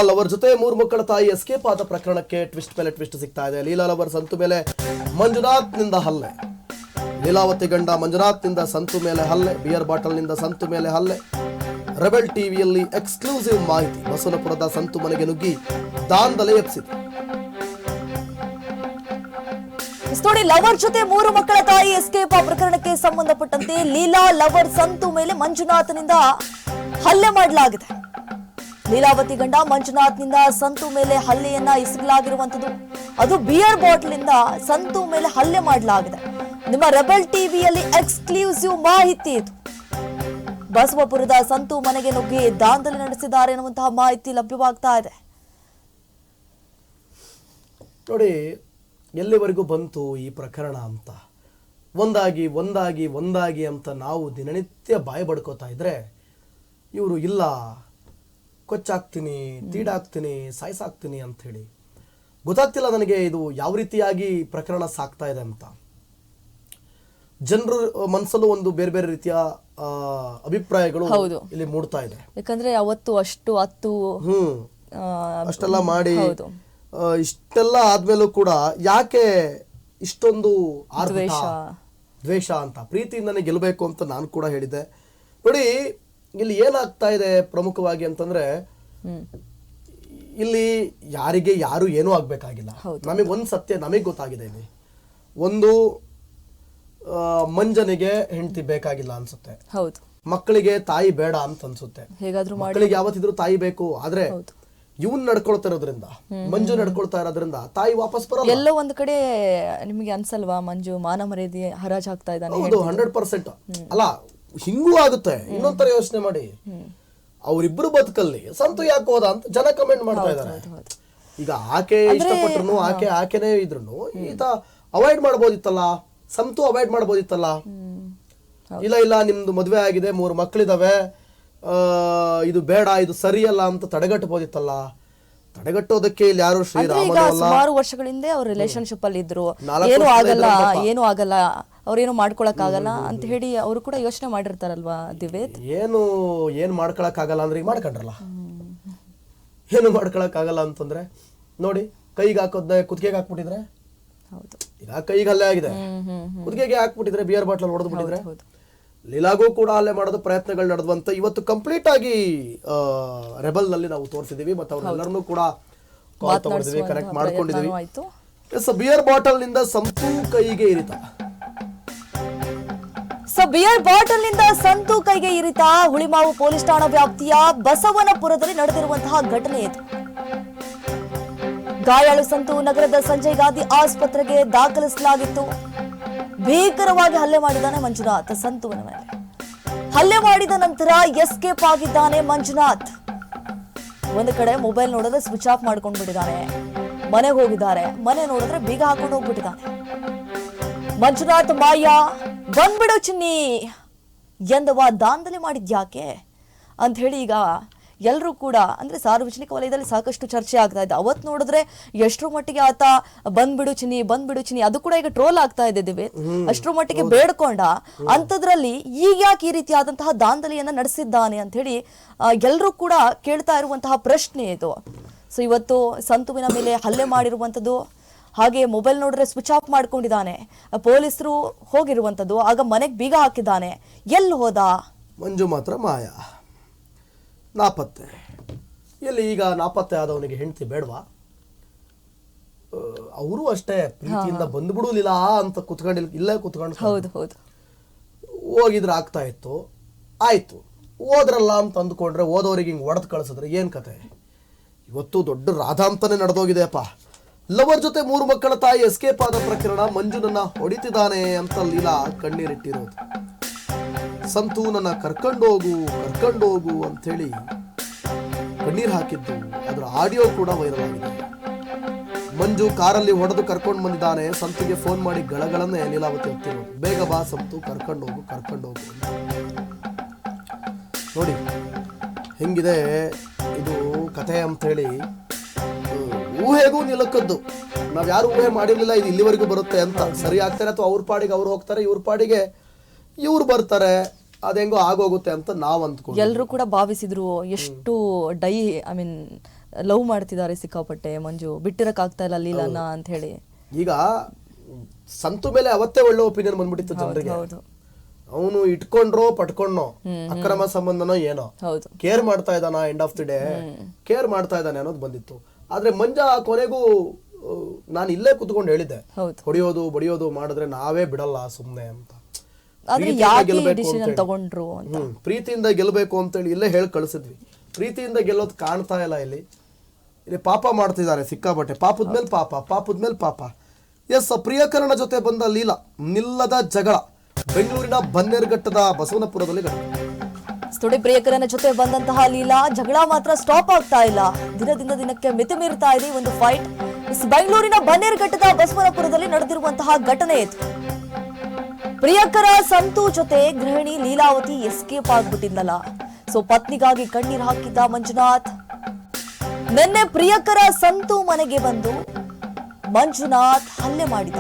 Lover ಜೊತೆ ಮೂರು ಮಕ್ಕಳ ತಾಯಿ ಎಸ್ಕೇಪ್ ಆದ ಪ್ರಕರಣಕ್ಕೆ ಟ್ವಿಸ್ಟ್ ಮೇಲೆ ಟ್ವಿಸ್ಟ್ ಸಿಗ್ತಾ ಇದೆ. ಲೀಲಾ ಲವರ್ ಸಂತು ಮೇಲೆ ಮಂಜುನಾಥ್ ನಿಂದ ಹಲ್ಲೆ. ಲೀಲಾವತಿ ಗಂಡ ಮಂಜುನಾಥ್ ನಿಂದ ಸಂತು ಮೇಲೆ ಹಲ್ಲೆ. ಬಿಯರ್ ಬಾಟಲ್ ನಿಂದ ಸಂತು ಮೇಲೆ ಹಲ್ಲೆ. ರೆಬೆಲ್ ಟಿವಿಯಲ್ಲಿ ಎಕ್ಸ್ಕ್ಲೂಸಿವ್ ಮಾಹಿತಿ. ಬಸವನಪುರದ ಸಂತು ಮನೆಗೆ ನುಗ್ಗಿ ದಾಂಧಲೆ ಎಬ್ಸಿದೆ. ನೋಡಿ, ಲವರ್ ಜೊತೆ ಮೂರು ಮಕ್ಕಳ ತಾಯಿ ಎಸ್ಕೇಪ್ ಪ್ರಕರಣಕ್ಕೆ ಸಂಬಂಧಪಟ್ಟಂತೆ ಲೀಲಾ ಲವರ್ ಸಂತು ಮೇಲೆ ಮಂಜುನಾಥ್ನಿಂದ ಹಲ್ಲೆ ಮಾಡಲಾಗಿದೆ. ಲೀಲಾವತಿ ಗಂಡ ಮಂಜುನಾಥ್ನಿಂದ ಸಂತು ಮೇಲೆ ಹಲ್ಲೆಯನ್ನ ಎಸಗಲಾಗಿರುವಂತದ್ದು. ಅದು ಬಿಯರ್ ಬಾಟಲ್ ಇಂದ ಸಂತು ಮೇಲೆ ಹಲ್ಲೆ ಮಾಡಲಾಗಿದೆ. ನಿಮ್ಮ ರೆಬೆಲ್ ಟಿವಿಯಲ್ಲಿ ಎಕ್ಸ್ಕ್ಲೂಸಿವ್ ಮಾಹಿತಿ ಇದು. ಬಸವಪುರದ ಸಂತು ಮನೆಗೆ ನುಗ್ಗಿ ದಾಂಧಲೆ ನಡೆಸಿದ್ದಾರೆ ಎನ್ನುವಂತಹ ಮಾಹಿತಿ ಲಭ್ಯವಾಗ್ತಾ ಇದೆ. ನೋಡಿ, ಎಲ್ಲಿವರೆಗೂ ಬಂತು ಈ ಪ್ರಕರಣ ಅಂತ ಒಂದಾಗಿ ಅಂತ ನಾವು ದಿನನಿತ್ಯ ಬಾಯಿ ಬಡ್ಕೋತಾ ಇದ್ರೆ, ಇವರು ಇಲ್ಲ ಕೊಚ್ಚಾಕ್ತೀನಿ, ತೀಡಾಕ್ತೀನಿ, ಸಾಯಿಸಾಕ್ತೀನಿ ಅಂತ ಹೇಳಿ ಗೊತ್ತಾಗ್ತಿಲ್ಲ ನನಗೆ ಇದು ಯಾವ ರೀತಿಯಾಗಿ ಪ್ರಕರಣ ಸಾಕ್ತಾ ಇದೆ ಅಂತ. ಜನರ ಮನಸ್ಸಲ್ಲೂ ಒಂದು ಬೇರೆ ಬೇರೆ ರೀತಿಯ ಅಭಿಪ್ರಾಯಗಳು ಇಲ್ಲಿ ಮೂಡ್ತಾ ಇದೆ. ಯಾಕಂದ್ರೆ ಅವತ್ತು ಅಷ್ಟೆಲ್ಲ ಮಾಡಿ ಇಷ್ಟೆಲ್ಲ ಆದ್ಮೇಲೂ ಕೂಡ ಯಾಕೆ ಇಷ್ಟೊಂದು ದ್ವೇಷ ಅಂತ, ಪ್ರೀತಿಯಿಂದನೇ ಗೆಲ್ಲಬೇಕು ಅಂತ ನಾನು ಕೂಡ ಹೇಳಿದ್ದೆ. ನೋಡಿ, ಇಲ್ಲಿ ಏನಾಗ್ತಾ ಇದೆ ಪ್ರಮುಖವಾಗಿ ಅಂತಂದ್ರೆ, ಇಲ್ಲಿ ಯಾರಿಗೆ ಯಾರು ಏನೂ ಆಗ್ಬೇಕಾಗಿಲ್ಲ. ನಮಗೆ ಒಂದು ಸತ್ಯ ನಮಗೆ ಗೊತ್ತಾಗಿದೆ. ಇಲ್ಲಿ ಒಂದು ಮಂಜನಿಗೆ ಹೆಂಡತಿ ಬೇಕಾಗಿಲ್ಲ ಅನ್ಸುತ್ತೆ, ಮಕ್ಕಳಿಗೆ ತಾಯಿ ಬೇಡ ಅಂತ ಅನ್ಸುತ್ತೆ. ಮಕ್ಕಳಿಗೆ ಯಾವತ್ತಿದ್ರು ತಾಯಿ ಬೇಕು. ಆದ್ರೆ ಇವನ್ ನಡ್ಕೊಳ್ತಾ ಇರೋದ್ರಿಂದ, ಮಂಜು ನಡ್ಕೊಳ್ತಾ ಇರೋದ್ರಿಂದ ತಾಯಿ ವಾಪಸ್ ಬರಲ್ಲ. ಎಲ್ಲೋ ಒಂದ್ ಕಡೆ ನಿಮಗೆ ಅನ್ಸಲ್ವಾ, ಮಂಜು ಮಾನ ಮರ್ಯಾದೆ ಹರಾಜ್ ಆಗ್ತಾ ಇದ್ದಾನೆ? ಹೌದು, 100%. ಅಲ್ಲ, ಹಿಂಗೂ ಆಗುತ್ತೆ. ಇನ್ನೊಂಥರ ಯೋಚನೆ ಮಾಡಿ, ಅವರಿಬ್ಬರು ಬದುಕಲ್ಲಿ ಸಂತು ಯಾಕೆ ಹೋದ ಅಂತ ಜನ ಕಮೆಂಟ್ ಮಾಡ್ತಾ ಇದ್ದಾರೆ. ಈಗ ಆಕೆ ಇಷ್ಟಪಟ್ರು, ಆಕೆನೇ ಇದ್ರು ಈತ ಅವಾಯ್ಡ್ ಮಾಡ್ಬೋದಿತ್ತಲ್ಲ, ಸಂತು ಅವಾಯ್ಡ್ ಮಾಡ್ಬೋದಿತ್ತಲ್ಲ. ಇಲ್ಲ ನಿಮ್ದು ಮದ್ವೆ ಆಗಿದೆ, 3 ಮಕ್ಕಳಿದಾವೆ, ಇದು ಬೇಡ, ಇದು ಸರಿಯಲ್ಲ ಅಂತ ತಡೆಗಟ್ಟಬೋದಿತ್ತಲ್ಲ. ತಡೆಗಟ್ಟೋದಕ್ಕೆ ಇಲ್ಲಿ ಯಾರು ಶ್ರೀರಾಮ ಸುಮಾರು ವರ್ಷಗಳಿಂದ ಅವ್ರ ರಿಲೇಶನ್ಶಿಪ್ ಅಲ್ಲಿ ಇದ್ರು. ಏನು ಆಗಲ್ಲ ಅವ್ರೇನು ಮಾಡ್ಕೊಳಕ್ ಆಗಲ್ಲ ಅಂತ ಹೇಳಿ ಅವರು ಕೂಡ ಯೋಚನೆ ಮಾಡಿರ್ತಾರಲ್ವಾ ದಿವೇತ್? ಏನು ಮಾಡ್ಕೊಳಕ್ ಆಗಲ್ಲ ಅಂದ್ರೆ ಈಗ ಮಾಡ್ಕೊಂಡ್ರಲ್ಲ. ಏನು ಮಾಡ್ಕೊಳಕ್ ಆಗಲ್ಲ ಅಂತಂದ್ರೆ ನೋಡಿ, ಕೈಗೆ ಹಾಕೋದ್ನ ಕುತ್ತಿಗೆಗೆ ಹಾಕ್ಬಿಟ್ಟಿದ್ರೆ, ಈಗ ಕೈಗೆ ಹಲ್ಲೆ ಆಗಿದೆ, ಕುತ್ತಿಗೆಗೆ ಹಾಕ್ಬಿಟ್ಟಿದ್ರೆ, ಬಿಯರ್ ಬಾಟ್ಲ್ ಹೊಡೆದು ಬಿಟ್ಟಿದ್ರೆ, ಲೀಲಾಗೂ ಕೂಡ ಹಲ್ಲೆ ಮಾಡೋದು ಪ್ರಯತ್ನಗಳು ನಡೆದಂತ ಇವತ್ತು ಕಂಪ್ಲೀಟ್ ಆಗಿ ರೆಬಲ್ ನಲ್ಲಿ ನಾವು ತೋರಿಸಿದೀವಿ. ಮತ್ತೆ ಅವ್ರೆಲ್ಲರನ್ನೂ ಕೂಡ ಕಾಲ್ ತಗೊಂಡಿದೀವಿ, ಕನೆಕ್ಟ್ ಮಾಡ್ಕೊಂಡಿದೀವಿ. ಬಿಯರ್ ಬಾಟಲ್ ನಿಂದ ಸಂತು ಕೈಗೆ ಇರಿತ. ಬಿಯರ್ ಬಾಟಲ್ ನಿಂದ ಸಂತು ಕೈಗೆ ಇರಿತ. ಹುಳಿಮಾವು ಪೊಲೀಸ್ ಠಾಣಾ ವ್ಯಾಪ್ತಿಯ ಬಸವನಪುರದಲ್ಲಿ ನಡೆದಿರುವಂತಹ ಘಟನೆ ಇದು. ಗಾಯಾಳು ಸಂತು ನಗರದ ಸಂಜಯ್ ಗಾಂಧಿ ಆಸ್ಪತ್ರೆಗೆ ದಾಖಲಿಸಲಾಗಿತ್ತು. ಭೀಕರವಾಗಿ ಹಲ್ಲೆ ಮಾಡಿದ್ದಾನೆ ಮಂಜುನಾಥ್ ಸಂತುವಿನ ಮೇಲೆ. ಹಲ್ಲೆ ಮಾಡಿದ ನಂತರ ಎಸ್ಕೇಪ್ ಆಗಿದ್ದಾನೆ ಮಂಜುನಾಥ್. ಒಂದು ಕಡೆ ಮೊಬೈಲ್ ನೋಡಿದ್ರೆ ಸ್ವಿಚ್ ಆಫ್ ಮಾಡ್ಕೊಂಡು ಬಿಟ್ಟಿದ್ದಾನೆ. ಮನೆಗೆ ಹೋಗಿದ್ದಾರೆ, ಮನೆ ನೋಡಿದ್ರೆ ಬೀಗ ಹಾಕೊಂಡು ಹೋಗ್ಬಿಟ್ಟಿದ್ದಾನೆ. ಮಂಜುನಾಥ್ ಮಾಯಾ ಬಂದ್ಬಿಡು ಚಿನ್ನಿ ಎಂದವ ದಾಂಧಲೆ ಮಾಡಿದ್ಯಾಕೆ ಅಂತ ಹೇಳಿ ಈಗ ಎಲ್ಲರೂ ಕೂಡ ಅಂದ್ರೆ ಸಾರ್ವಜನಿಕ ವಲಯದಲ್ಲಿ ಸಾಕಷ್ಟು ಚರ್ಚೆ ಆಗ್ತಾ ಇದೆ. ಅವತ್ತು ನೋಡಿದ್ರೆ ಎಷ್ಟರ ಮಟ್ಟಿಗೆ ಆತ ಬಂದ್ಬಿಡು ಚಿನ್ನಿ ಅದು ಕೂಡ ಈಗ ಟ್ರೋಲ್ ಆಗ್ತಾ ಇದೆ. ಅಷ್ಟರ ಮಟ್ಟಿಗೆ ಬೇಡ್ಕೊಂಡ ಅಂತದ್ರಲ್ಲಿ ಈಗ ಯಾಕೆ ಈ ರೀತಿಯಾದಂತಹ ದಾಂಧಲೆಯನ್ನ ನಡೆಸಿದ್ದಾನೆ ಅಂತ ಹೇಳಿ ಎಲ್ಲರೂ ಕೂಡ ಕೇಳ್ತಾ ಇರುವಂತಹ ಪ್ರಶ್ನೆ ಇದು. ಸೊ ಇವತ್ತು ಸಂತುವಿನ ಮೇಲೆ ಹಲ್ಲೆ ಮಾಡಿರುವಂತದ್ದು, ಹಾಗೆ ಮೊಬೈಲ್ ನೋಡಿದ್ರೆ ಸ್ವಿಚ್ ಆಫ್ ಮಾಡ್ಕೊಂಡಿದ್ದಾನೆ, ಪೊಲೀಸರು ಹೋಗಿರುವಂತದ್ದು, ಆಗ ಮನೆಗೆ ಬೀಗ ಹಾಕಿದ್ದಾನೆ. ಎಲ್ಲಿ ಹೋದ ಮಂಜು? ಮಾತ್ರ ಮಾಯಾ ನಾಪತ್ತೆ. ಎಲ್ಲಿ ಈಗ ನಾಪತ್ತೆ ಆದವನಿಗೆ ಹೆಂಡತಿ ಬೇಡವಾ? ಅವರು ಅಷ್ಟೇ ಪ್ರೀತಿಯಿಂದ ಬಂದ್ಬಿಡುಲಿಲ್ಲ ಅಂತ ಇಲ್ಲೇ ಕುತ್ಕೊಂಡು ಹೋಗಿದ್ರೆ ಆಗ್ತಾ ಇತ್ತು. ಆಯ್ತು, ಹೋದ್ರಲ್ಲ ಅಂತ ಅಂದ್ಕೊಂಡ್ರೆ ಹೋದವ್ರಿಗೆ ಹಿಂಗ್ ಒಡೆದು ಕಳ್ಸಿದ್ರೆ ಏನ್ ಕತೆ? ಇವತ್ತು ದೊಡ್ಡ ರಾಧಾಂತನೇ ನಡೆದೋಗಿದೆಯಪ್ಪ. ಲವರ್ ಜೊತೆ 3 ಮಕ್ಕಳ ತಾಯಿ ಎಸ್ಕೇಪ್ ಆದ ಪ್ರಕರಣ. ಮಂಜುನನ್ನ ಹೊಡಿತಿದ್ದಾನೆ ಅಂತ ಲೀಲಾ ಕಣ್ಣೀರಿಟ್ಟಿರೋದು. ಸಂತು ನನ್ನ ಕರ್ಕೊಂಡೋಗು ಅಂಥೇಳಿ ಕಣ್ಣೀರು ಹಾಕಿದ್ದು, ಅದರ ಆಡಿಯೋ ಕೂಡ ವೈರಲ್ ಆಗಿದೆ. ಮಂಜು ಕಾರಲ್ಲಿ ಹೊಡೆದು ಕರ್ಕೊಂಡು ಬಂದಿದ್ದಾನೆ. ಸಂತುಗೆ ಫೋನ್ ಮಾಡಿ ಗಳಗಳನ್ನೇ ಲೀಲಾವತಿ ಹೊತ್ತಿರೋದು. ಬೇಗ ಬಾ ಸಂತು, ಕರ್ಕೊಂಡೋಗು. ನೋಡಿ ಹೆಂಗಿದೆ ಇದು ಕಥೆ ಅಂಥೇಳಿ. ಊಹೆಗೂ ನಿಲುಕದ್ದು. ನಾವ್ಯಾರು ಊಹೆ ಮಾಡಿರ್ಲಿಲ್ಲ ಇದು ಇಲ್ಲಿವರೆಗೂ ಬರುತ್ತೆ ಅಂತ. ಸರಿ ಆಗ್ತಾರೆ ಅಥವಾ ಅವ್ರ ಪಾಡಿಗೆ ಅವ್ರು ಹೋಗ್ತಾರೆ, ಇವ್ರ ಪಾಡಿಗೆ ಇವ್ರು ಬರ್ತಾರೆ. ಅದೆಂಗೋ ಆಗೋಗುತ್ತೆ ಅಂತ ನಾವು ಅಂದ್ಕೊಂಡು ಎಲ್ಲರೂ ಕೂಡ ಭಾವಿಸಿದ್ರು. ಎಷ್ಟು ಲವ್ ಮಾಡ್ತಿದ್ದಾರೆ ಸಿಕ್ಕಾಪಟ್ಟೆ ಮಂಜು, ಬಿಟ್ಟಿರಕ್ ಆಗ್ತಾ ಇಲ್ಲ ಲೀಲಾನ ಅಂತ ಹೇಳಿ. ಈಗ ಸಂತು ಮೇಲೆ ಅವತ್ತೇ ಒಳ್ಳೆ ಒಪಿನಿಯನ್ ಬಂದ್ಬಿಟ್ಟಿತ್ತು ಜನರಿಗೆ. ಅವನು ಇಟ್ಕೊಂಡ್ರೋ ಪಟ್ಕೊಂಡ್ನೋ ಅಕ್ರಮ ಸಂಬಂಧನೋ ಏನೋ ಕೇರ್ ಮಾಡ್ತಾ ಇದ್ದಾನ, end of the day care ಮಾಡ್ತಾ ಇದ್ದಾನೆ ಅನ್ನೋದು ಬಂದಿತ್ತು. ಆದ್ರೆ ಮಂಜ ಕೊನೆಗೂ ನಾನು ಇಲ್ಲೇ ಕುತ್ಕೊಂಡು ಹೇಳಿದ್ದೆ, ಹೊಡಿಯೋದು ಬಡಿಯೋದು ಮಾಡಿದ್ರೆ ನಾವೇ ಬಿಡಲ್ಲ ಸುಮ್ನೆ ಅಂತ. ಪ್ರೀತಿಯಿಂದ ಗೆಲ್ಬೇಕು ಅಂತೇಳಿ ಇಲ್ಲೇ ಹೇಳಿ ಕಳ್ಸಿದ್ವಿ. ಪ್ರೀತಿಯಿಂದ ಗೆಲ್ಲೋದು ಕಾಣ್ತಾ ಇಲ್ಲ. ಇಲ್ಲಿ ಪಾಪ ಮಾಡ್ತಿದ್ದಾರೆ ಸಿಕ್ಕಾಬಟ್ಟೆ, ಪಾಪದ ಮೇಲೆ ಪಾಪ, ಪಾಪದ ಮೇಲೆ ಪಾಪ. ಎಸ್, ಪ್ರಿಯಕರಣ ಜೊತೆ ಬಂದ ಲೀಲಾ ನಿಲ್ಲದ ಜಗಳ ಬೆಂಗಳೂರಿನ ಬನ್ನೇರುಘಟ್ಟದ ಬಸವನಪುರದಲ್ಲಿ ಪ್ರಿಯಕರನ ಜೊತೆ ಬಂದಂತಹ ಲೀಲಾ ಜಗಳ ಮಾತ್ರ ಸ್ಟಾಪ್ ಆಗ್ತಾ ಇಲ್ಲ. ದಿನದಿಂದ ದಿನಕ್ಕೆ ಮಿತಿ ಮೀರ್ತಾ ಇದೆ ಒಂದು ಫೈಟ್. ಬೆಂಗಳೂರಿನ ಬನ್ನೇರುಘಟ್ಟದ ಬಸವನಪುರದಲ್ಲಿ ನಡೆದಿರುವಂತಹ ಘಟನೆ ಇದು. ಪ್ರಿಯಕರ ಸಂತು ಜೊತೆ ಗೃಹಿಣಿ ಲೀಲಾವತಿ ಎಸ್ಕೇಪ್ ಆಗ್ಬಿಟ್ಟಿದ್ಲಲ್ಲ, ಸೊ ಪತ್ನಿಗಾಗಿ ಕಣ್ಣೀರ್ ಹಾಕಿದ್ದ ಮಂಜುನಾಥ್. ನಿನ್ನೆ ಪ್ರಿಯಕರ ಸಂತು ಮನೆಗೆ ಬಂದು ಮಂಜುನಾಥ್ ಹಲ್ಲೆ ಮಾಡಿದ.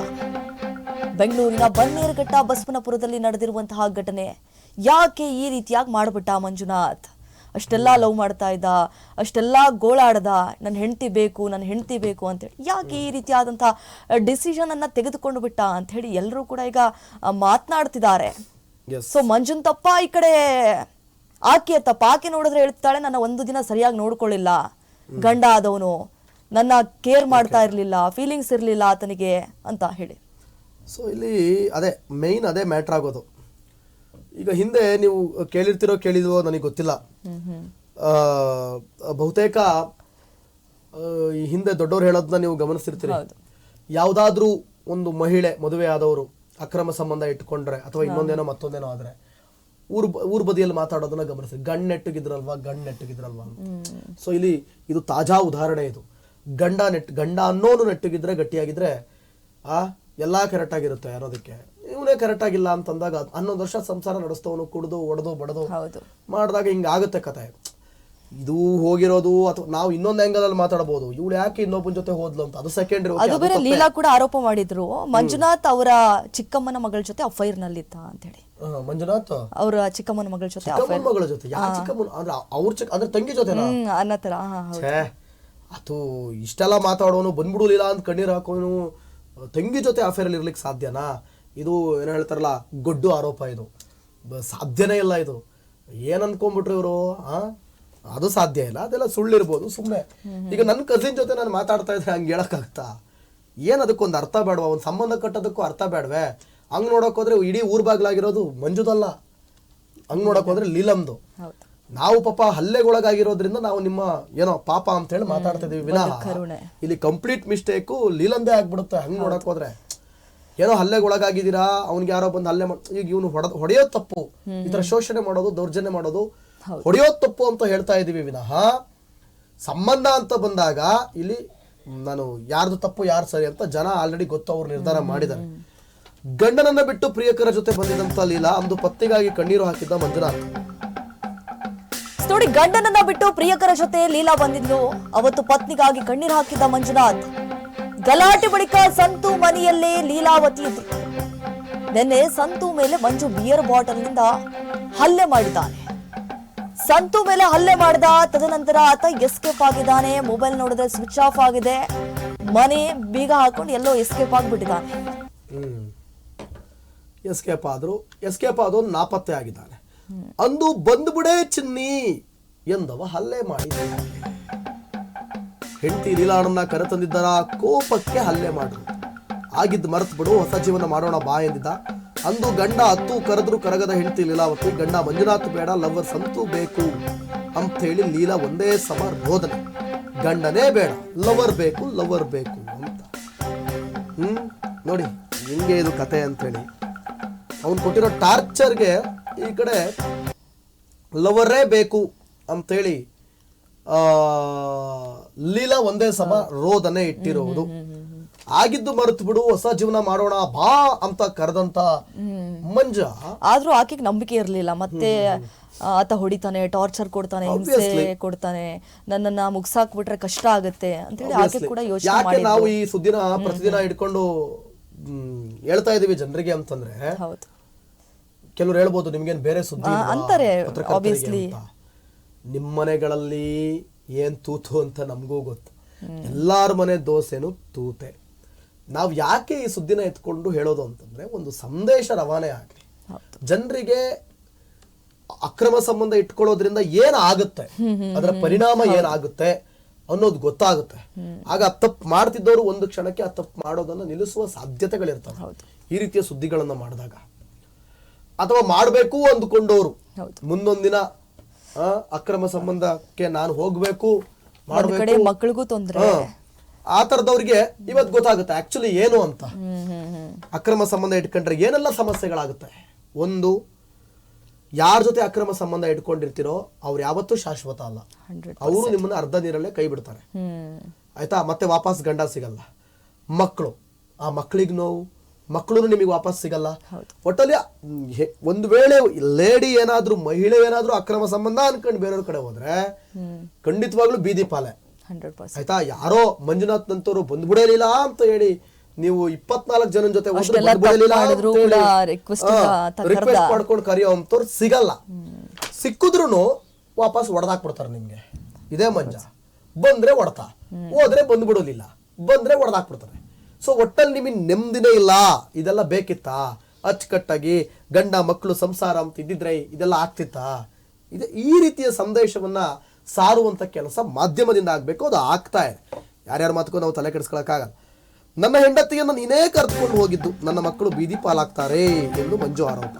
ಬೆಂಗಳೂರಿನ ಬನ್ನೇರುಘಟ್ಟ ಬಸವನಪುರದಲ್ಲಿ ನಡೆದಿರುವಂತಹ ಘಟನೆ. ಯಾಕೆ ಈ ರೀತಿಯಾಗಿ ಮಾಡ್ಬಿಟ್ಟ ಮಂಜುನಾಥ್? ಅಷ್ಟೆಲ್ಲಾ ಲವ್ ಮಾಡ್ತಾ ಇದ್ದ, ಅಷ್ಟೆಲ್ಲಾ ಗೋಳಾಡ್ದ, ನನ್ನ ಹೆಂಡತಿ ಬೇಕು, ನನ್ನ ಹೆಂಡತಿ ಬೇಕು ಅಂತೇಳಿ. ಯಾಕೆ ಈ ರೀತಿಯಾದಂತಹ ಡಿಸಿಷನ್ ಅನ್ನ ತೆಗೆದುಕೊಂಡು ಬಿಟ್ಟ ಅಂತ ಹೇಳಿ ಎಲ್ಲರೂ ಕೂಡ ಈಗ ಮಾತನಾಡ್ತಿದ್ದಾರೆ. ಸೊ ಮಂಜುನ್ ತಪ್ಪ, ಈ ಕಡೆ ಆಕೆಯ ತಪ್ಪ. ಆಕೆ ನೋಡಿದ್ರೆ ಹೇಳ್ತಾಳೆ, ನನ್ನ ಒಂದು ದಿನ ಸರಿಯಾಗಿ ನೋಡ್ಕೊಳ್ಳಿಲ್ಲ ಗಂಡ ಆದವನು, ನನ್ನ ಕೇರ್ ಮಾಡ್ತಾ ಇರ್ಲಿಲ್ಲ, ಫೀಲಿಂಗ್ಸ್ ಇರ್ಲಿಲ್ಲ ಆತನಿಗೆ ಅಂತ ಹೇಳಿ. ಸೊ ಇಲ್ಲಿ ಅದೇ ಮೇಯ್ನ್ ಅದೇ ಮ್ಯಾಟ್ರ್ ಆಗೋದು. ಈಗ ಹಿಂದೆ ನೀವು ಕೇಳಿದ್ವೋ ನನಗೆ ಗೊತ್ತಿಲ್ಲ, ಬಹುತೇಕ ಈ ಹಿಂದೆ ದೊಡ್ಡವ್ರು ಹೇಳೋದನ್ನ ನೀವು ಗಮನಿಸಿರ್ತೀರಿ. ಯಾವ್ದಾದ್ರೂ ಒಂದು ಮಹಿಳೆ ಮದುವೆ ಆದವರು ಅಕ್ರಮ ಸಂಬಂಧ ಇಟ್ಕೊಂಡ್ರೆ ಅಥವಾ ಇನ್ನೊಂದೇನೋ ಮತ್ತೊಂದೇನೋ ಆದ್ರೆ ಊರ್ ಬದಿಯಲ್ಲಿ ಮಾತಾಡೋದನ್ನ ಗಮನಿಸಿ, ಗಂಡ್ ನೆಟ್ಟಗಿದ್ರಲ್ವಾ ಅಂತ. ಸೊ ಇಲ್ಲಿ ಇದು ತಾಜಾ ಉದಾಹರಣೆ. ಇದು ಗಂಡ ಅನ್ನೋನು ನೆಟ್ಟಗಿದ್ರೆ ಗಟ್ಟಿಯಾಗಿದ್ರೆ ಎಲ್ಲಾ ಕರೆಕ್ಟ್ ಆಗಿರುತ್ತೆ ಅನ್ನೋದಕ್ಕೆ. ಇವನೇ ಕರೆಕ್ಟ್ ಆಗಿಲ್ಲ ಅಂತಂದಾಗ 11 ವರ್ಷ ಸಂಸಾರ ನಡೆಸ್ತವನು ಕುಡ್ದು ಒಡೆದು ಬಡದು ಮಾಡಿದಾಗ ಹಿಂಗಾಗುತ್ತೆ ಕತೆ. ಇದು ಹೋಗಿರೋದು ಅಥವಾ ನಾವು ಇನ್ನೊಂದು ಆಂಗಲ್ ಅಲ್ಲಿ ಮಾತಾಡಬಹುದು, ಇವಳು ಯಾಕೆ ಇನ್ನೊಬ್ಬನ ಜೊತೆ ಹೋದ್ಲು ಅಂತ, ಅದು ಸೆಕೆಂಡರಿ. ಅದು ಬೇರೆ ಲೀಲಾ ಕೂಡ ಆರೋಪ ಮಾಡಿದ್ರು, ಮಂಜುನಾಥ್ ಅವರ ಚಿಕ್ಕಮ್ಮನ ಮಗಳ ಜೊತೆ ಅಫೈರ್ ನಲ್ಲಿದ್ದ ಅಂತ ಹೇಳಿ. ಮಂಜುನಾಥ್ ಅವರ ಚಿಕ್ಕಮ್ಮನ ಮಗಳ ಜೊತೆ ಮಗಳ ಜೊತೆ ಅಂದ್ರೆ ತಂಗಿ ಜೊತೆ ಅನ್ನೋ ತರ. ಅದು ಇಷ್ಟೆಲ್ಲ ಮಾತಾಡೋನು ಬಂದ್ಬಿಡುಲಿಲ್ಲ ಅಂತ ಕಣ್ಣೀರ್ ಹಾಕೋನು ತಂಗಿ ಜೊತೆ ಅಫೇರ್ ಅಲ್ಲಿ ಇರ್ಲಿಕ್ಕೆ ಸಾಧ್ಯನಾ? ಇದು ಏನ್ ಹೇಳ್ತಾರಲ್ಲ ಗೊಡ್ಡು ಆರೋಪ, ಇದು ಸಾಧ್ಯನೇ ಇಲ್ಲ. ಇದು ಏನ್ ಅನ್ಕೊಂಡ್ಬಿಟ್ರು ಇವರು, ಅದು ಸಾಧ್ಯ ಇಲ್ಲ, ಅದೆಲ್ಲ ಸುಳ್ಳಿರ್ಬೋದು ಸುಮ್ನೆ. ಈಗ ನನ್ನ ಕಸಿನ್ ಜೊತೆ ನಾನು ಮಾತಾಡ್ತಾ ಇದ್ರೆ ಹಂಗೆ ಹೇಳಕ್ಕಾಗ್ತಾ? ಏನ್ ಅದಕ್ಕೊಂದು ಅರ್ಥ ಬೇಡವಾ? ಒಂದು ಸಂಬಂಧ ಕಟ್ಟೋದಕ್ಕೂ ಅರ್ಥ ಬೇಡವೆ? ಹಂಗ್ ನೋಡಕ್ ಹೋದ್ರೆ ಇಡೀ ಊರ್ ಬಾಗ್ಲಾಗಿರೋದು ಮಂಜುದಲ್ಲ, ಹಂಗ್ ನೋಡಕ್ ಹೋದ್ರೆ ಲೀಲಮ್ದು. ನಾವು ಪಾಪ ಹಲ್ಲೆಗೊಳಗಾಗಿರೋದ್ರಿಂದ ನಾವು ನಿಮ್ಮ ಏನೋ ಪಾಪ ಅಂತ ಹೇಳಿ ಮಾತಾಡ್ತಾ ಇದೀವಿ ವಿನಃ ಇಲ್ಲಿ ಕಂಪ್ಲೀಟ್ ಮಿಸ್ಟೇಕು ಲೀಲಂದೇ ಆಗ್ಬಿಡುತ್ತೆ. ಹಂಗ್ ನೋಡಕ್ ಹೋದ್ರೆ ಏನೋ ಹಲ್ಲೆಗೊಳಗಾಗಿದ್ದೀರಾ, ಅವ್ನಿಗೆ ಯಾರೋ ಬಂದು ಹಲ್ಲೆ ಈಗ ಇವನು ಹೊಡೆಯೋದ್ ತಪ್ಪು, ಈ ತರ ಶೋಷಣೆ ಮಾಡೋದು, ದೌರ್ಜನ್ಯ ಮಾಡೋದು, ಹೊಡೆಯೋದ್ ತಪ್ಪು ಅಂತ ಹೇಳ್ತಾ ಇದೀವಿ ವಿನಃ ಸಂಬಂಧ ಅಂತ ಬಂದಾಗ ಇಲ್ಲಿ ನಾನು ಯಾರ್ದು ತಪ್ಪು ಯಾರು ಸರಿ ಅಂತ ಜನ ಆಲ್ರೆಡಿ ಗೊತ್ತು, ಅವ್ರು ನಿರ್ಧಾರ ಮಾಡಿದ್ದಾರೆ. ಗಂಡನನ್ನ ಬಿಟ್ಟು ಪ್ರಿಯಕರ ಜೊತೆ ಬಂದಿದಂತ ಲೀಲಾ ಅಂದು ಪತ್ನಿಗಾಗಿ ಕಣ್ಣೀರು ಹಾಕಿದ್ದ ಮಂಜುನಾಥ್. ನೋಡಿ, ಗಂಡನನ್ನ ಬಿಟ್ಟು ಪ್ರಿಯಕರ ಜೊತೆ ಲೀಲಾ ಬಂದಿದ್ಲು, ಅವತ್ತು ಪತ್ನಿಗಾಗಿ ಕಣ್ಣೀರು ಹಾಕಿದ್ದ ಮಂಜುನಾಥ್. ಗಲಾಟೆ ಬಳಿಕ ಸಂತು ಮನೆಯಲ್ಲೇ ಲೀಲಾವತಿ ಇದ್ರು. ನಿನ್ನೆ ಸಂತು ಮೇಲೆ ಮಂಜು ಬಿಯರ್ ಬಾಟಲ್ ನಿಂದ ಹಲ್ಲೆ ಮಾಡಿದ್ದಾನೆ. ಸಂತು ಮೇಲೆ ಹಲ್ಲೆ ಮಾಡಿದ ತದನಂತರ ಆತ ಎಸ್ಕೇಪ್ ಆಗಿದ್ದಾನೆ. ಮೊಬೈಲ್ ನೋಡಿದ್ರೆ ಸ್ವಿಚ್ ಆಫ್ ಆಗಿದೆ, ಮನೆ ಬೀಗ ಹಾಕೊಂಡು ಎಲ್ಲೋ ಎಸ್ಕೇಪ್ ಆಗಿಬಿಟ್ಟಿದ್ದಾನೆ. ಎಸ್ಕೇಪ್ ಆದವನು ನಾಪತ್ತೆ ಆಗಿದ್ದಾನೆ. ಅಂದು ಬಂದ್ಬಿಡೇ ಚಿನ್ನಿ ಎಂದವ ಹಲ್ಲೆ ಮಾಡಿದ. ಹೆಂಡತಿ ಲೀಲಾಳನ್ನ ಕರೆತಂದಿದ್ದರ ಕೋಪಕ್ಕೆ ಹಲ್ಲೆ ಮಾಡಿದ್ರು. ಆಗಿದ್ದು ಮರೆತು ಬಿಡು, ಹೊಸ ಜೀವನ ಮಾಡೋಣ ಬಾ ಎಂದಿದ್ದ. ಅಂದು ಗಂಡ ಹತ್ತು ಕರೆದ್ರು ಕರಗದ ಹೆಂಡತಿ ಲೀಲಾವತಿ. ಗಂಡ ಮಂಜುನಾಥ್ ಬೇಡ, ಲವರ್ ಸಂತು ಬೇಕು ಅಂತ ಹೇಳಿ ಲೀಲಾ ಒಂದೇ ಸಮ ರೋದನೆ, ಗಂಡನೇ ಬೇಡ, ಲವರ್ ಬೇಕು ಅಂತ. ನೋಡಿ ಹಿಂಗೆ ಇದು ಕತೆ ಅಂತೇಳಿ ಅವನು ಕೊಟ್ಟಿರೋ ಟಾರ್ಚರ್ಗೆ ಈ ಕಡೆ ಲವರೇ ಬೇಕು ಅಂತೇಳಿ ಲೀಲಾ ಒಂದೇ ಸಮ ರೋದನೆ ಇಟ್ಟಿರೋದು. ಆಗಿದ್ದು ಮರೆತು ಬಿಡು, ಹೊಸ ಜೀವನ ಮಾಡೋಣ ಬಾ ಅಂತ ಕರೆದಂತ ಮಂಜ. ಆದ್ರೂ ಆಕೆಗೆ ನಂಬಿಕೆ ಇರ್ಲಿಲ್ಲ. ಮತ್ತೆ ಆತ ಹೊಡಿತಾನೆ, ಟಾರ್ಚರ್ ಕೊಡ್ತಾನೆ, ಹಿಂಸೆ ಕೊಡ್ತಾನೆ, ನನ್ನನ್ನ ಮುಗ್ಸಾಕ್ಬಿಟ್ರೆ ಕಷ್ಟ ಆಗುತ್ತೆ ಅಂತ ಹೇಳಿ ಆಕೆ ಕೂಡ ಯೋಚನೆ ಮಾಡಿ. ನಾವು ಈ ಸುದ್ದಿನ ಪ್ರತಿದಿನ ಇಟ್ಕೊಂಡು ಹೇಳ್ತಾ ಇದೀವಿ ಜನರಿಗೆ ಅಂತಂದ್ರೆ, ಕೆಲವರು ಹೇಳ್ಬೋದು ನಿಮ್ಗೇನು ಬೇರೆ ಸುದ್ದಿ ಅಂತಾರೆ. ಆಬ್ವಿಯಸ್ಲಿ ನಿಮ್ಮ ಮನೆಗಳಲ್ಲಿ ಏನ್ ತೂತು ಅಂತ ನಮಗೂ ಗೊತ್ತು. ಎಲ್ಲಾರ ಮನೆ ದೋಸೆನು ತೂತೆ. ನಾವು ಯಾಕೆ ಈ ಸುದ್ದಿನ ಎತ್ಕೊಂಡು ಹೇಳೋದು ಅಂತಂದ್ರೆ, ಒಂದು ಸಂದೇಶ ರವಾನೆ ಆಗಲಿ, ಜನರಿಗೆ ಅಕ್ರಮ ಸಂಬಂಧ ಇಟ್ಕೊಳ್ಳೋದ್ರಿಂದ ಏನಾಗುತ್ತೆ, ಅದರ ಪರಿಣಾಮ ಏನಾಗುತ್ತೆ ಅನ್ನೋದು ಗೊತ್ತಾಗುತ್ತೆ. ಆಗ ತಪ್ಪು ಮಾಡ್ತಿದ್ದವರು ಒಂದು ಕ್ಷಣಕ್ಕೆ ಆ ತಪ್ಪು ಮಾಡೋದನ್ನ ನಿಲ್ಲಿಸುವ ಸಾಧ್ಯತೆಗಳಿರ್ತವೆ ಈ ರೀತಿಯ ಸುದ್ದಿಗಳನ್ನ ಮಾಡಿದಾಗ. ಅಥವಾ ಮಾಡಬೇಕು ಅಂದುಕೊಂಡವರು ಮುಂದೊಂದಿನ ಅಕ್ರಮ ಸಂಬಂಧಕ್ಕೆ ನಾನು ಹೋಗ್ಬೇಕು, ಮಾಡಬೇಕು, ಮಕ್ಕಳಿಗೂ ತೊಂದರೆ, ಆ ತರದವ್ರಿಗೆ ಇವತ್ತು ಗೊತ್ತಾಗುತ್ತೆ ಆಕ್ಚುಲಿ ಏನು ಅಂತ. ಅಕ್ರಮ ಸಂಬಂಧ ಇಟ್ಕೊಂಡ್ರೆ ಏನೆಲ್ಲ ಸಮಸ್ಯೆಗಳಾಗುತ್ತೆ. ಒಂದು, ಯಾರ ಜೊತೆ ಅಕ್ರಮ ಸಂಬಂಧ ಇಟ್ಕೊಂಡಿರ್ತೀರೋ ಅವ್ರು ಯಾವತ್ತೂ ಶಾಶ್ವತ ಅಲ್ಲ. ಅವರು ನಿಮ್ಮನ್ನ ಅರ್ಧ ನೀರಲ್ಲೇ ಕೈ ಬಿಡ್ತಾರೆ, ಆಯ್ತಾ. ಮತ್ತೆ ವಾಪಸ್ ಗಂಡ ಸಿಗಲ್ಲ. ಮಕ್ಕಳು, ಆ ಮಕ್ಕಳಿಗೆ ನೋವು, ಮಕ್ಕಳು ನಿಮಗೆ ವಾಪಸ್ ಸಿಗಲ್ಲ. ಒಟ್ಟಲ್ಲಿ ಒಂದು ವೇಳೆ ಲೇಡಿ ಏನಾದ್ರೂ, ಮಹಿಳೆ ಏನಾದ್ರೂ ಅಕ್ರಮ ಸಂಬಂಧ ಅನ್ಕೊಂಡು ಬೇರೆಯವ್ರ ಕಡೆ ಹೋದ್ರೆ ಖಂಡಿತವಾಗ್ಲೂ ಬೀದಿ ಪಾಲೆ, ಆಯ್ತಾ. ಯಾರೋ ಮಂಜುನಾಥ್ ನಂತವ್ರು ಬಂದ್ಬಿಡಲಿಲ್ಲ ಅಂತ ಹೇಳಿ ನೀವು 24 ಜನ ಜೊತೆ ರಿಕ್ವೆಸ್ಟ್ ಮಾಡ್ಕೊಂಡು ಕರೆಯೋ ಅಂತವ್ರು ಸಿಗಲ್ಲ. ಸಿಕ್ಕಿದ್ರು ವಾಪಸ್ ಹೊಡೆದಾಕ್ಬಿಡ್ತಾರೆ ನಿಮ್ಗೆ. ಇದೇ ಮಂಜ. ಬಂದ್ರೆ ಹೊಡ್ತಾ, ಹೋದ್ರೆ ಬಂದ್ಬಿಡೋದಿಲ್ಲ, ಬಂದ್ರೆ ಹೊಡೆದಾಕ್ಬಿಡ್ತಾರೆ. ಸೊ ಒಟ್ಟಲ್ಲಿ ನಿಮಗೆ ನೆಮ್ಮದಿನೇ ಇಲ್ಲ. ಇದೆಲ್ಲ ಬೇಕಿತ್ತಾ? ಅಚ್ಚುಕಟ್ಟಾಗಿ ಗಂಡ ಮಕ್ಕಳು ಸಂಸಾರ ಅಂತ ಇದ್ದಿದ್ರೆ ಇದೆಲ್ಲ ಆಗ್ತಿತ್ತಾ? ಈ ರೀತಿಯ ಸಂದೇಶವನ್ನ ಸಾರುವಂತ ಕೆಲಸ ಮಾಧ್ಯಮದಿಂದ ಆಗ್ಬೇಕು. ಅದು ಆಗ್ತಾ ಇದೆ. ಯಾರ್ಯಾರ ಮಾತಕ್ಕೂ ನಾವು ತಲೆ ಕೆಡಿಸ್ಕೊಳಕ್ಕಾಗಲ್ಲ. ನನ್ನ ಹೆಂಡತಿಯನ್ನು ನೀನೇ ಕರೆದುಕೊಂಡು ಹೋಗಿದ್ದು, ನನ್ನ ಮಕ್ಕಳು ಬೀದಿ ಪಾಲಾಗ್ತಾರೆ ಎಂದು ಮಂಜು ಆರೋಪ.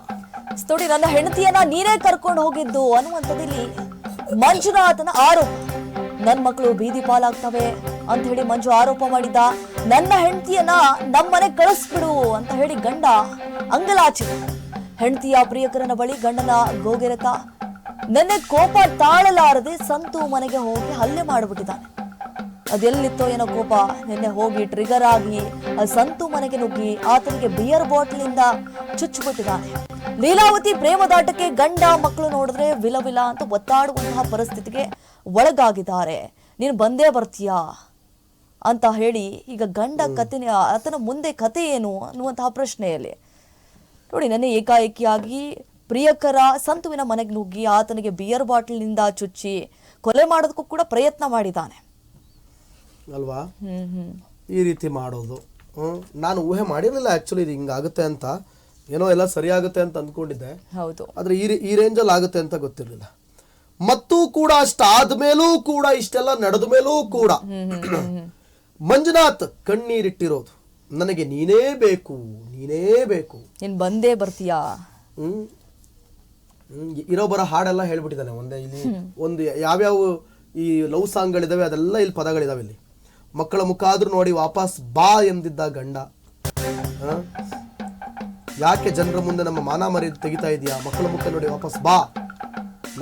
ನೋಡಿ, ನನ್ನ ಹೆಂಡತಿಯನ್ನ ನೀನೇ ಕರ್ಕೊಂಡು ಹೋಗಿದ್ದು ಅನ್ನುವಂಥದ್ದಲ್ಲಿ ಮಂಜುನಾಥನ ಆರೋಪ. ನನ್ನ ಮಕ್ಕಳು ಬೀದಿ ಪಾಲಾಗ್ತವೆ ಅಂತ ಹೇಳಿ ಮಂಜು ಆರೋಪ ಮಾಡಿದ್ದ. ನನ್ನ ಹೆಂಡತಿಯನ್ನ ನಮ್ಮನೆ ಕಳಿಸ್ಬಿಡು ಅಂತ ಹೇಳಿ ಗಂಡ ಅಂಗಲಾಚಿದ. ಹೆಂಡತಿಯ ಪ್ರಿಯಕರನ ಬಳಿ ಗಂಡನ ಗೋಗೆರತ. ನೆನ್ನೆ ಕೋಪ ತಾಳಲಾರದೆ ಸಂತು ಮನೆಗೆ ಹೋಗಿ ಹಲ್ಲೆ ಮಾಡಿಬಿಟ್ಟಿದ್ದಾನೆ. ಅದೆಲ್ಲಿತ್ತೋ ಏನೋ ಕೋಪ, ನಿನ್ನೆ ಹೋಗಿ ಟ್ರಿಗರ್ ಆಗಿ ಸಂತು ಮನೆಗೆ ನುಗ್ಗಿ ಆತನಿಗೆ ಬಿಯರ್ ಬಾಟಲ್ ಇಂದ ಚುಚ್ಚಿಬಿಟ್ಟಿದ್ದಾನೆ. ಲೀಲಾವತಿ ಪ್ರೇಮದಾಟಕ್ಕೆ ಗಂಡ ಮಕ್ಕಳು ನೋಡಿದ್ರೆ ವಿಲವಿಲ ಅಂತ ಒತ್ತಾಡುವಂತಹ ಪರಿಸ್ಥಿತಿಗೆ ಒಳಗಾಗಿದ್ದಾರೆ. ನೀನು ಬಂದೇ ಬರ್ತೀಯಾ ಅಂತ ಹೇಳಿ ಈಗ ಗಂಡ ಕತೆ, ಆತನ ಮುಂದೆ ಕತೆ ಏನು ಅನ್ನುವಂತಹ ಪ್ರಶ್ನೆಯಲ್ಲಿ ನೋಡಿ, ನೆನ್ನೆ ಏಕಾಏಕಿಯಾಗಿ ಪ್ರಿಯಕರ ಸಂತುವಿನ ಮನೆಗೆ ನುಗ್ಗಿ ಆತನಿಗೆ ಬಿಯರ್ ಬಾಟಲ್ನಿಂದ ಚುಚ್ಚಿ ಕೊಲೆ ಮಾಡೋದಕ್ಕೂ ಕೂಡ ಪ್ರಯತ್ನ ಮಾಡಿದ್ದಾನೆ ಅಲ್ವಾ. ಈ ರೀತಿ ಮಾಡೋದು ನಾನು ಊಹೆ ಮಾಡಿರಲಿಲ್ಲ ಆಕ್ಚುಲಿ ಇದು ಹಿಂಗಾಗುತ್ತೆ ಅಂತ. ಏನೋ ಎಲ್ಲ ಸರಿಯಾಗುತ್ತೆ ಅಂತ ಅಂದ್ಕೊಂಡಿದ್ದೆ, ಆದ್ರೆ ಈ ರೇಂಜಲ್ಲಿ ಆಗುತ್ತೆ ಅಂತ ಗೊತ್ತಿರಲಿಲ್ಲ. ಮತ್ತೂ ಕೂಡ ಅಷ್ಟಾದ್ಮೇಲೂ ಕೂಡ, ಇಷ್ಟೆಲ್ಲ ನಡೆದ ಮೇಲೂ ಕೂಡ ಮಂಜುನಾಥ್ ಕಣ್ಣೀರಿಟ್ಟಿರೋದು, ನನಗೆ ನೀನೇ ಬೇಕು, ನೀನೇ ಬೇಕು, ನೀನ್ ಬಂದೇ ಬರ್ತೀಯಾ. ಇರೋ ಬರೋ ಹಾಡೆಲ್ಲ ಹೇಳ್ಬಿಟ್ಟಿದ್ದಾನೆ. ಒಂದೇ ಇಲ್ಲಿ ಒಂದು ಯಾವ್ಯಾವ ಈ ಲವ್ ಸಾಂಗ್ಗಳಿದಾವೆ ಅದೆಲ್ಲ ಇಲ್ಲಿ ಪದಗಳಿದಾವೆ. ಇಲ್ಲಿ ಮಕ್ಕಳ ಮುಖ ಆದ್ರೂ ನೋಡಿ ವಾಪಸ್ ಬಾ ಎಂದಿದ್ದ ಗಂಡ. ಯಾಕೆ ಜನರ ಮುಂದೆ ನಮ್ಮ ಮಾನ ಮರಿ ತೆಗಿತಾ ಇದೀಯಾ? ಮಕ್ಕಳ ಮುಖ ನೋಡಿ ವಾಪಸ್ ಬಾ,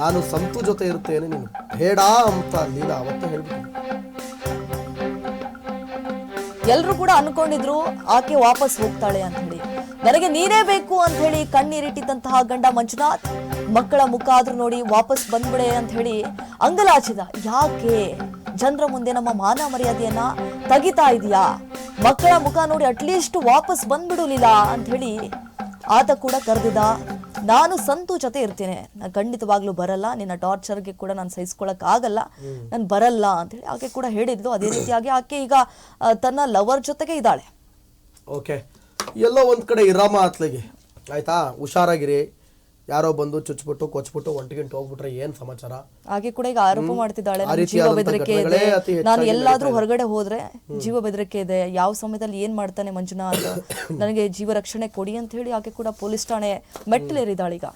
ನಾನು ಸಂತು ಜೊತೆ ಇರುತ್ತೇನೆ, ನೀನು ಬೇಡ ಅಂತ ಲೀಲಾ ಅವತ್ತೇ ಹೇಳ್ಬಿಟ್ಟು. ಎಲ್ರು ಕೂಡ ಅನ್ಕೊಂಡಿದ್ರು ಆಕೆ ವಾಪಸ್ ಹೋಗ್ತಾಳೆ ಅಂತ ಹೇಳಿ. ನನಗೆ ನೀನೇ ಬೇಕು ಅಂತ ಹೇಳಿ ಕಣ್ಣೀರಿಟ್ಟಿದ್ದಂತಹ ಗಂಡ ಮಂಜುನಾಥ್ ಮಕ್ಕಳ ಮುಖ ಆದ್ರೂ ನೋಡಿ ವಾಪಸ್ ಬಂದ್ಬಿಡೆ ಅಂತ ಹೇಳಿ ಅಂಗಲಾಚಿದ. ಯಾಕೆ ಜನರ ಮುಂದೆ ನಮ್ಮ ಮಾನ ಮರ್ಯಾದೆಯನ್ನ ತೆಗಿತಾ ಇದೀಯಾ? ಮಕ್ಕಳ ಮುಖ ನೋಡಿ ಅಟ್ಲೀಸ್ಟ್ ವಾಪಸ್ ಬಂದ್ಬಿಡಲಿಲ್ಲ ಅಂತ ಹೇಳಿ ಆತ ಕೂಡ ಕರೆದಿದ್ದ. ನಾನು ಸಂತು ಜೊತೆ ಇರ್ತೇನೆ, ನಾನು ಖಂಡಿತವಾಗ್ಲೂ ಬರಲ್ಲ, ನಿನ್ನ ಟಾರ್ಚರ್ಗೆ ಕೂಡ ನಾನು ಸಹಿಸ್ಕೊಳಕ್ ಆಗಲ್ಲ, ನಾನು ಬರಲ್ಲ ಅಂತ ಹೇಳಿ ಆಕೆ ಕೂಡ ಹೇಳಿದ್ಲು. ಅದೇ ರೀತಿಯಾಗಿ ಆಕೆ ಈಗ ತನ್ನ ಲವರ್ ಜೊತೆಗೆ ಇದ್ದಾಳೆ. ಓಕೆ, ಎಲ್ಲೋ ಒಂದ್ ಕಡೆ ಇರಾಮ ಅತ್ಲಿಗೆ ಆಯ್ತಾ, ಹುಷಾರಾಗಿರಿ. ಯಾರೋ ಬಂದು ಚುಚ್ಬಿಟ್ಟು ಕೊಚ್ಬಿಟ್ಟು ಒಂಟಿಗಿಂಟು ಹೋಗ್ಬಿಟ್ರೆ ಏನ್ ಸಮಾಚಾರ? ಹಾಗೆ ಕೂಡ ಈಗ ಆರೋಪ ಮಾಡ್ತಿದ್ದಾಳೆ, ಜೀವ ಬೆದರಿಕೆ ಇದೆ, ನಾನು ಎಲ್ಲಾದ್ರೂ ಹೊರಗಡೆ ಹೋದ್ರೆ ಜೀವ ಬೆದರಿಕೆ ಇದೆ, ಯಾವ ಸಮಯದಲ್ಲಿ ಏನ್ ಮಾಡ್ತಾನೆ ಮಂಜುನಾಥ್, ನನಗೆ ಜೀವ ರಕ್ಷಣೆ ಕೊಡಿ ಅಂತ ಹೇಳಿ ಆಕೆ ಕೂಡ ಪೊಲೀಸ್ ಠಾಣೆ ಮೆಟ್ಟಿಲೇರಿದ್ದಾಳೀಗ.